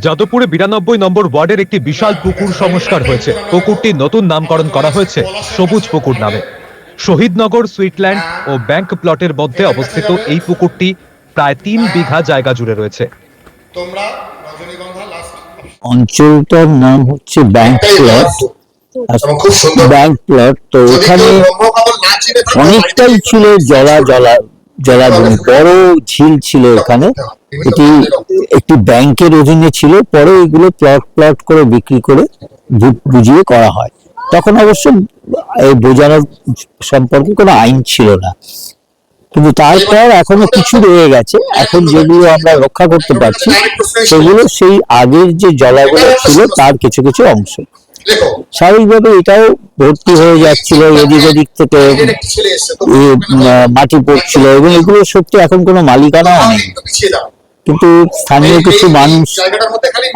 যাদবপুরে 92 নম্বর ওয়ার্ডের একটি বিশাল পুকুর সংস্কার হয়েছে। পুকুরটির নতুন নামকরণ করা হয়েছে সবুজ পুকুর নামে। শহীদনগর, সুইটল্যান্ড ও ব্যাংক প্লটের মধ্যে অবস্থিত এই পুকুরটি প্রায় 3 বিঘা জায়গা জুড়ে রয়েছে। অঞ্চলটার নাম হচ্ছে ব্যাংক প্লট। ব্যাংক প্লট তো এখানে অনেকটাই ছিল জলাভূমি, বড় ঝিল ছিল এখানে। এটি একটি ব্যাংকের অধীনে ছিল, পরে এগুলো প্লট প্লট করে বিক্রি করে বুঝিয়ে করা হয়। তখন অবশ্য এই বোঝানোর সম্পর্কে কোনো আইন ছিল না, কিন্তু তারপর এখনো কিছু রয়ে গেছে। এখন যেগুলো আমরা রক্ষা করতে পারছি সেগুলো সেই আগের যে জলাগুলো ছিল তার কিছু কিছু অংশ। স্বাভাবিকভাবে এটাও ভর্তি হয়ে যাচ্ছিল, এদিক ওদিক থেকে মাটি পড়ছিল, এবং এগুলো সত্যি এখন কোনো মালিকানাও নেই। কিন্তু স্থানীয় কিছু মানুষ,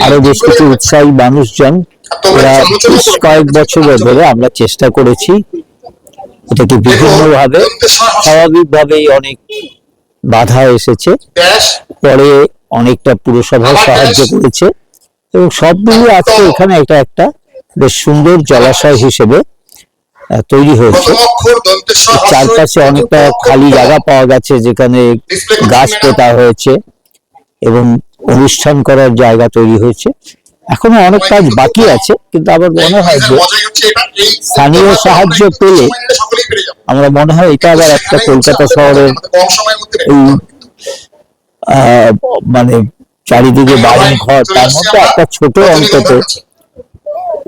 আরো বেশ কিছু উৎসাহী মানুষজন, এরা বেশ কয়েক বছর ধরে আমরা চেষ্টা করেছি এটাকে বিভিন্ন ভাবে, স্বাভাবিকভাবেই অনেক বাধা এসেছে, পরে অনেকটা পুরসভা সাহায্য করেছে, এবং সব মিলিয়ে আজকে এখানে এটা একটা বেশ সুন্দর জলাশয় হিসেবে তৈরি হয়েছে। চারপাশে অনেকটা খালি জায়গা পাওয়া গেছে যেখানে গাছ পোতা হয়েছে এবং অনুষ্ঠান করার জায়গা তৈরি হয়েছে। এখনো অনেক কাজ বাকি আছে, কিন্তু আমার মনে হয় যে স্থানীয় সাহায্য পেলে আমরা মনে হয় এটা আবার একটা কলকাতা শহরের এই মানে চারিদিকে বাড়ি ঘর, তার মধ্যে একটা ছোট অন্তত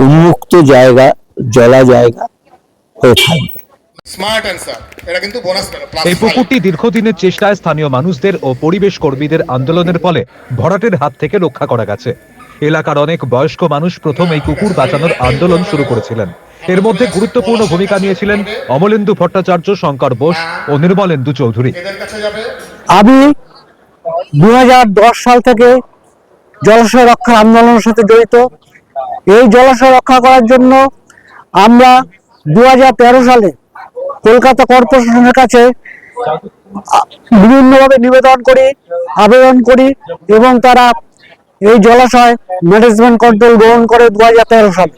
উন্মুক্ত জায়গা, জলা জায়গা হয়ে থাকবে। এই পুকুরটি দীর্ঘদিনের চেষ্টায় স্থানীয় মানুষদের ও পরিবেশ কর্মীদের আন্দোলনের ফলে ভরাটের হাত থেকে রক্ষা করা গেছে। এলাকার অনেক বয়স্ক মানুষ প্রথম এই পুকুর বাঁচানোর আন্দোলন শুরু করেছিলেন। এর মধ্যে গুরুত্বপূর্ণ ভূমিকা নিয়েছিলেন অমলেন্দু ভট্টাচার্য, শঙ্কর বোস ও নির্মলেন্দু চৌধুরী। আমি 2010 সাল থেকে জলাশয় রক্ষা আন্দোলনের সাথে জড়িত। এই জলাশয় রক্ষা করার জন্য আমরা 2013 সালে কলকাতা কর্পোরেশনের কাছে বিভিন্নভাবে নিবেদন করি, আবেদন করি, এবং তারা এই জলাশয় ম্যানেজমেন্ট কন্ট্রোল গ্রহণ করে 2013 সালে,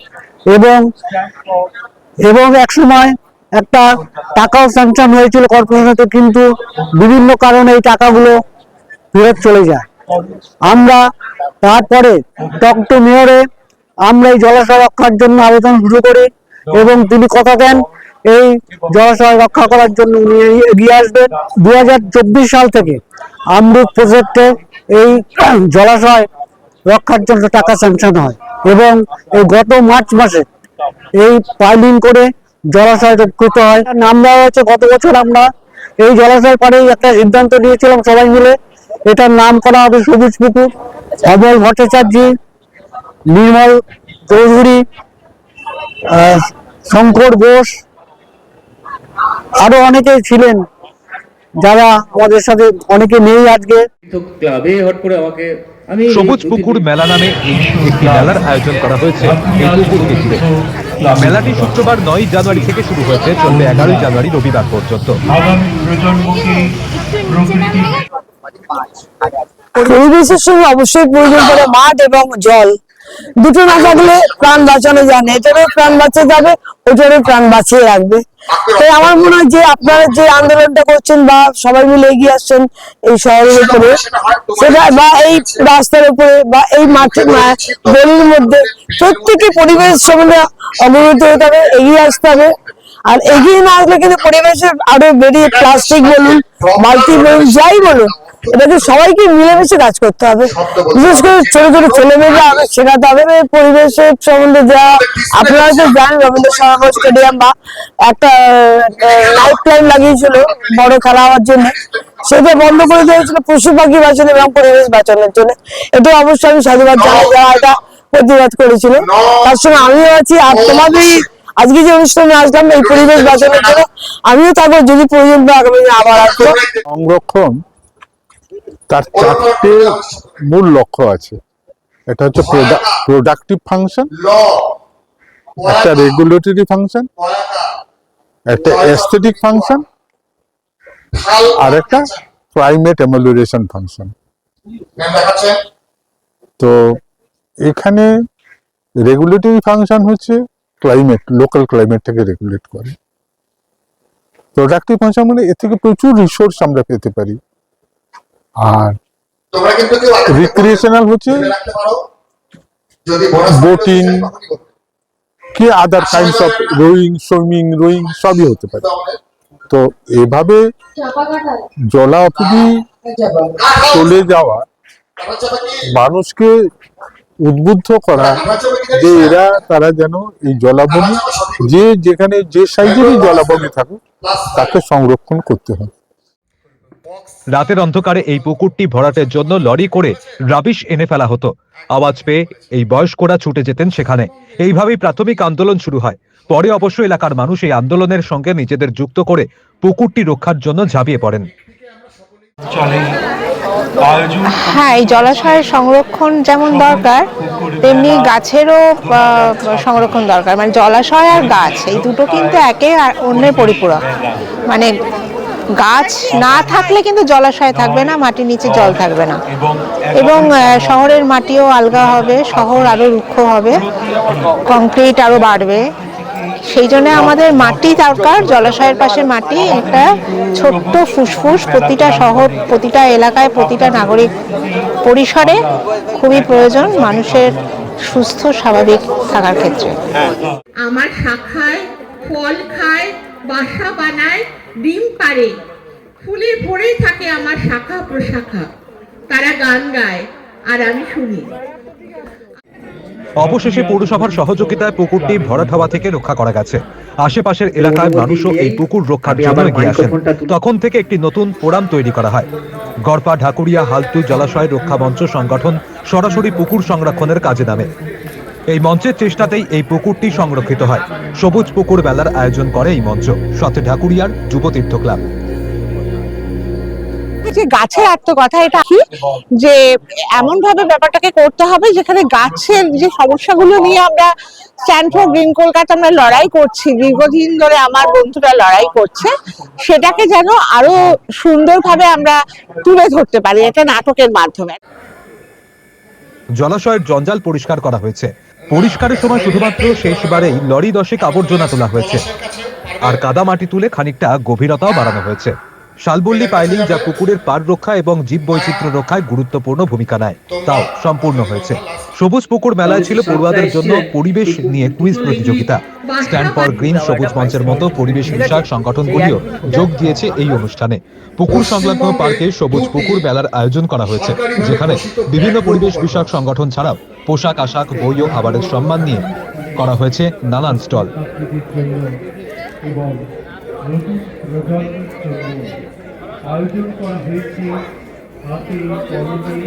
এবং এক সময় একটা টাকাও স্যাংশন হয়েছিল কর্পোরেশনে, কিন্তু বিভিন্ন কারণে এই টাকাগুলো ফেরত চলে যায়। আমরা তারপরে টক টু মেয়রে আমরা এই জলাশয় রক্ষার জন্য আবেদন শুরু করি, এবং তিনি কথা দেন এই জলাশয় রক্ষা করার জন্য উনি এগিয়ে আসবেন। 2024 সাল থেকে আমরুত প্রজেক্টে এই জলাশয় রক্ষার জন্য টাকা স্যাংশন হয়, এবং এই গত মার্চ মাসে এই পাইলিং করে জলাশয় রক্ষিত হয়। নাম দেওয়া হয়েছে, গত বছর আমরা এই জলাশয় পাড়েই একটা সিদ্ধান্ত নিয়েছিলাম সবাই মিলে, এটার নাম করা হবে সবুজ পুকুর। অমল ভট্টাচার্য, নির্মল চৌধুরী, শঙ্কর বোস, আরো অনেকে ছিলেন যারা আমাদের সাথে, অনেকে নেই আজকে। সবুজ পুকুর মেলা নামে একটি মেলার আয়োজন করা হয়েছে এই পুকুরকে ঘিরে। মেলাটি শুক্রবার 9 জানুয়ারি থেকে শুরু হয়েছে, চলবে 11 জানুয়ারি রবিবার পর্যন্ত। পরিবেশের সঙ্গে অবশ্যই প্রয়োজন পড়ে মাঠ এবং জল, দুটো না থাকলে প্রাণ বাঁচানো যায় না। এটারও প্রাণ বাঁচিয়ে যাবে, ওটারও প্রাণ বাঁচিয়ে রাখবে। তাই আমার মনে হয় যে আপনারা যে আন্দোলনটা করছেন বা সবাই মিলে এগিয়ে আসছেন এই শহরের উপরে, সেটা বা এই রাস্তার উপরে বা এই মাঠের গলির মধ্যে, প্রত্যেকে পরিবেশ সম্বন্ধে অবগত হতে হবে, এগিয়ে আসতে হবে। আর এগিয়ে না আসলে কিন্তু পরিবেশের আরো বেরিয়ে প্লাস্টিক বলুন, বালতি বলুন, যাই বলুন, এটাকে সবাইকে মিলেমিশে কাজ করতে হবে। বিশেষ করে ছোট ছোট ছেলেমেয়েরা শেখাতে হবে পরিবেশের সম্বন্ধে। যা আপনারা তো জানেন, রবীন্দ্র সরোবর স্টেডিয়াম বা একটা লাইফ লাইন লাগিয়েছিল বড় খেলা হওয়ার জন্য, সেটা বন্ধ করে দিয়েছিল পশু পাখি বাঁচানো এবং পরিবেশ বাঁচানোর জন্য। এটা অবশ্যই আমি সাধুবাদ জানাই যারা এটা প্রতিবাদ করেছিল, তার সঙ্গে আমিও আছি। আর তোমাদের আজকে যে অনুষ্ঠানে আসলাম এই পরিবেশ বাঁচানোর জন্য, আমিও থাকবো, যদি প্রয়োজন হয় আগামী দিনে আবার আসবো। সংরক্ষণ তার 4টে মূল লক্ষ্য আছে। এটা হচ্ছে প্রোডাক্টিভ ফাংশন, একটা রেগুলেটরি ফাংশন, একটা এস্থেটিক ফাংশন, আর একটা ক্লাইমেট অ্যামেলিওরেশন ফাংশন। তো এখানে রেগুলেটরি ফাংশন হচ্ছে ক্লাইমেট, লোকাল ক্লাইমেটটাকে রেগুলেট করে। প্রোডাক্টিভ ফাংশন মানে এর থেকে প্রচুর রিসোর্স আমরা পেতে পারি। আর রিক্রিয়েশনাল হচ্ছে বোটিং কি আদার কাইন্ডস অফ রোয়িং সবই হতে পারে। তো এভাবে জলা অবধি চলে যাওয়া, মানুষকে উদ্বুদ্ধ করা যে তারা যেন এই জলাভূমি যেখানে যে সাইজেরই জলাভূমি থাকুক তাকে সংরক্ষণ করতে হবে। রাতের অন্ধকারে এই পুকুরটি ভরাটের জন্য লরি করে রাবিশ এনে ফেলা হতো। আওয়াজ পেয়ে এই বয়স্করা ছুটে যেতেন সেখানে। এইভাবেই প্রাথমিক আন্দোলন শুরু হয়। পরে অবশ্য এলাকার মানুষ এই আন্দোলনের সঙ্গে নিজেদের যুক্ত করে পুকুরটি রক্ষার জন্য ঝাঁপিয়ে পড়েন। হ্যাঁ, এই জলাশয়ের সংরক্ষণ যেমন দরকার তেমনি গাছেরও সংরক্ষণ দরকার। মানে জলাশয় আর গাছ এই দুটো কিন্তু একে আর অন্যের পরিপূরক। মানে গাছ না থাকলে কিন্তু জলাশয় থাকবে না, মাটির নিচে জল থাকবে না, এবং শহরের মাটিও আলগা হবে, শহর আরো রুক্ষ হবে, কংক্রিট আরো বাড়বে। সেই জন্য আমাদের মাটি দরকার। জলাশয়ের পাশে মাটি একটা ছোট্ট ফুসফুস প্রতিটা শহর, প্রতিটা এলাকায়, প্রতিটা নাগরিক পরিসরে খুবই প্রয়োজন মানুষের সুস্থ স্বাভাবিক থাকার ক্ষেত্রে। আমার শাখায় ফল খায়, বাসা বানায়, ডিম পাড়ে, ফুলে ভরেই থাকে আমার শাখা প্রশাখা। তারা গান গায় আর আমি শুনি। অবশেষে পৌরসভার সহযোগিতায় পুকুরটি ভরাট হওয়া থেকে রক্ষা করা গেছে। আশেপাশের এলাকার মানুষও এই পুকুর রক্ষার জন্য এগিয়ে আসেন। তখন থেকে একটি নতুন ফোরাম তৈরি করা হয়। গড়পা ঢাকুরিয়া হালতু জলাশয় রক্ষা মঞ্চ সংগঠন সরাসরি পুকুর সংরক্ষণের কাজে নামে। এই মঞ্চের চেষ্টাতেই এই পুকুরটি সংরক্ষিত হয়। সবুজ পুকুর মেলার আয়োজন করে এই মঞ্চ, সাথে ঢাকুরিয়ার যুবতীর্থ ক্লাব। যে গাছের আত্মকথা, এটা কি যে এমন ভাবে ব্যাপারটাকে করতে হবে যেখানে গাছের যে সমস্যাগুলো নিয়ে আমরা স্ট্যান্ড ফর গ্রিন কলকাতা আমরা লড়াই করছি, দীর্ঘদিন ধরে আমার বন্ধুরা লড়াই করছে, সেটাকে যেন আরো সুন্দরভাবে আমরা তুলে ধরতে পারি একটা নাটকের মাধ্যমে। জলাশয়ের জঞ্জাল পরিষ্কার করা হয়েছে। পরিষ্কারের সময় শুধুমাত্র শেষবারেই লরি 10 আবর্জনা তোলা হয়েছে, আর কাদা মাটি তুলে খানিকটা গভীরতাও বাড়ানো হয়েছে। শালবল্লী পাইলিং, যা পুকুরের পাড় রক্ষা এবং জীব বৈচিত্র্য রক্ষায় গুরুত্বপূর্ণ ভূমিকা নেয়, তাও সম্পূর্ণ হয়েছে। সবুজ পুকুর মেলায় ছিল পড়ুয়াদের জন্য পরিবেশ নিয়ে কুইজ প্রতিযোগিতা। স্ট্যান্ড ফর গ্রিন, সবুজ মঞ্চের মতো পরিবেশ বিষয়ক সংগঠনগুলিও যোগ দিয়েছে এই অনুষ্ঠানে। পুকুর সংলগ্ন পার্কে সবুজ পুকুর মেলার আয়োজন করা হয়েছে, যেখানে বিভিন্ন পরিবেশ বিষয়ক সংগঠন ছাড়াও পোশাক আশাক, বই ও খাবারের সম্মান নিয়ে করা হয়েছে নানান স্টল। আয়োজন করা হয়েছে হাতে কলমে